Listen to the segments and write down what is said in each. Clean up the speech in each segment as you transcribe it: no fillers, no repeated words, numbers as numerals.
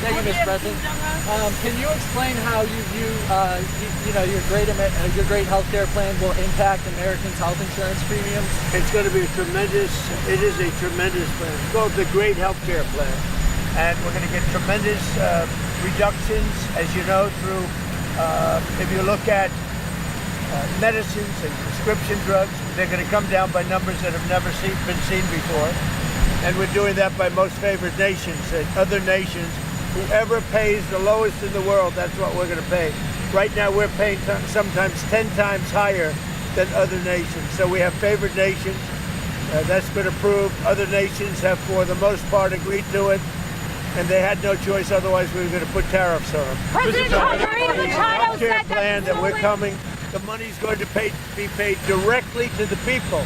Thank you, Mr. President. Can you explain how you view, your great healthcare plan will impact Americans' health insurance premiums? It's going to be it is a tremendous plan. It's called the Great Healthcare Plan. And we're going to get tremendous reductions, as you know, through, if you look at medicines and prescription drugs, they're going to come down by numbers that have never been seen before. And we're doing that by most favored nations. And other nations, whoever pays the lowest in the world, that's what we're going to pay. Right now we're paying sometimes 10 times higher than other nations. So we have favored nations. That's been approved. Other nations have, for the most part, agreed to it. And they had no choice, otherwise we were going to put tariffs on them. President Maria Machado said that plan that we're coming, the money's going to be paid directly to the people.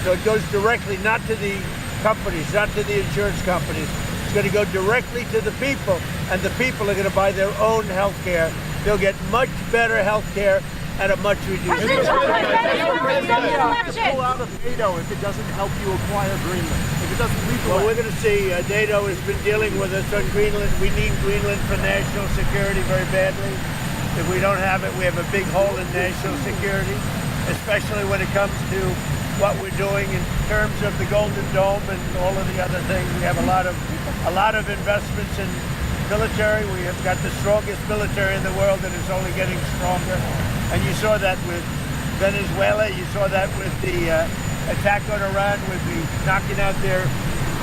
So it goes directly, not to the companies, not to the insurance companies. It's going to go directly to the people, and the people are going to buy their own health care. They'll get much better health care at a much reduced cost. Pull out of NATO if it doesn't help you acquire Greenland. If it doesn't lead the Well, way. we're going to see. NATO has been dealing with us on Greenland. We need Greenland for national security very badly. If we don't have it, we have a big hole in national security, especially when it comes to what we're doing in terms of the Golden Dome and all of the other things. We have a lot of investments in military. We have got the strongest military in the world, and it's only getting stronger. And you saw that with Venezuela. You saw that with the attack on Iran, with the knocking out their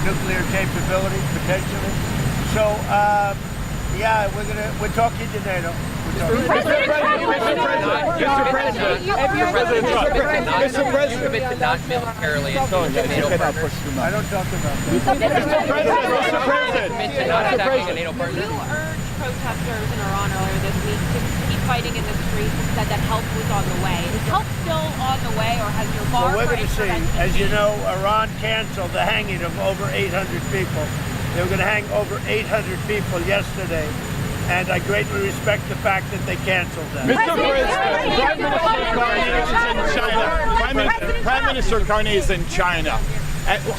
nuclear capability potentially. So we're talking to NATO. Mr. President, commit to not militarily engage a NATO partner. I don't talk about that. Mr. President, commit to not attacking a NATO partner. You urged protesters in Iran earlier this week to keep fighting in the streets and said that help was on the way. Is help still on the way, or has your bar Well, we're for going to see. intervention As you changed? know, Iran canceled the hanging of over 800 people. They were going to hang over 800 people yesterday. And I greatly respect the fact that they canceled that. Mr. President, Prime Minister Carney is in China.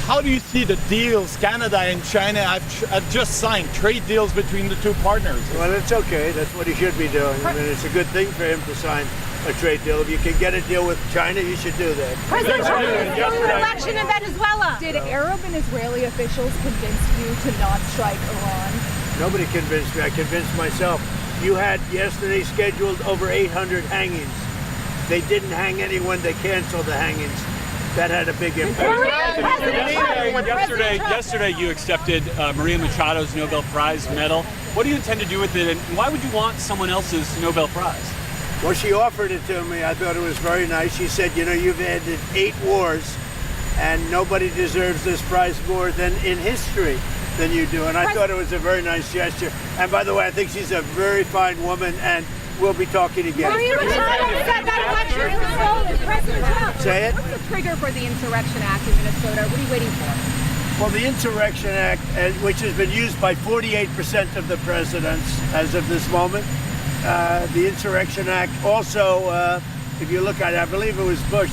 How do you see the deals Canada and China have just signed, trade deals between the two partners? Well, it's okay. That's what he should be doing. I mean, it's a good thing for him to sign a trade deal. If you can get a deal with China, you should do that. President Trump is an election in Venezuela. Did Arab and Israeli officials convince you to not strike Iran? Nobody convinced me. I convinced myself. You had yesterday scheduled over 800 hangings. They didn't hang anyone. They canceled the hangings. That had a big impact. Yesterday you accepted Maria Machado's Nobel Prize medal. What do you intend to do with it, and why would you want someone else's Nobel Prize? Well, she offered it to me. I thought it was very nice. She said, you've ended 8 wars, and nobody deserves this prize more than in history than you do. And I thought it was a very nice gesture. And by the way, I think she's a very fine woman, and we'll be talking again. Maria Machado said that election was stolen. President Trump. Say it. What's the trigger for the Insurrection Act in Minnesota? What are you waiting for? Well, the Insurrection Act, which has been used by 48% of the presidents as of this moment, the Insurrection Act also, if you look at it, I believe it was Bush,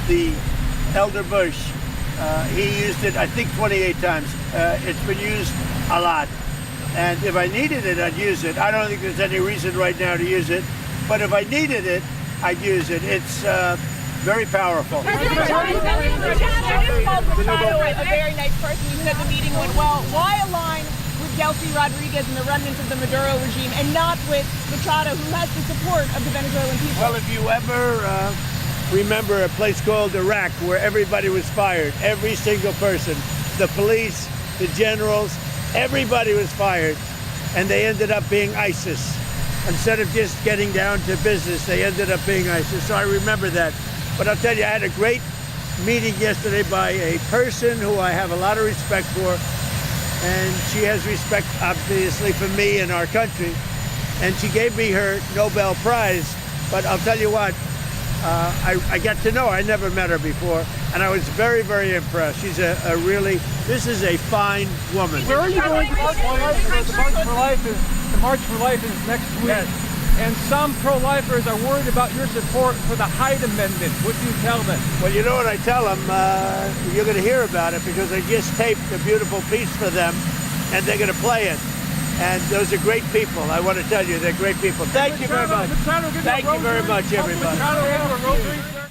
the elder Bush, he used it, I think, 28 times. It's been used a lot. And if I needed it, I'd use it. I don't think there's any reason right now to use it. But if I needed it, I'd use it. It's very powerful. President Trump, Machado, a very nice person. You said the meeting went well. Why align with Delcy Rodriguez and the remnants of the Maduro regime, and not with Machado, who has the support of the Venezuelan people? Well, if you ever remember a place called Iraq, where everybody was fired, every single person, the police, the generals, everybody was fired, and they ended up being ISIS. Instead of just getting down to business, they ended up being ISIS. So I remember that. But I'll tell you, I had a great meeting yesterday by a person who I have a lot of respect for, and she has respect, obviously, for me and our country. And she gave me her Nobel Prize. But I'll tell you what, I got to know her. I never met her before, and I was very, very impressed. She's this is a fine woman. Where are you going? The March for Life is next week. Yes. And some pro-lifers are worried about your support for the Hyde Amendment. What do you tell them? Well, you know what I tell them? You're going to hear about it because I just taped a beautiful piece for them, and they're going to play it. And those are great people. I want to tell you, they're great people. Thank you very much. Thank you very much, everybody.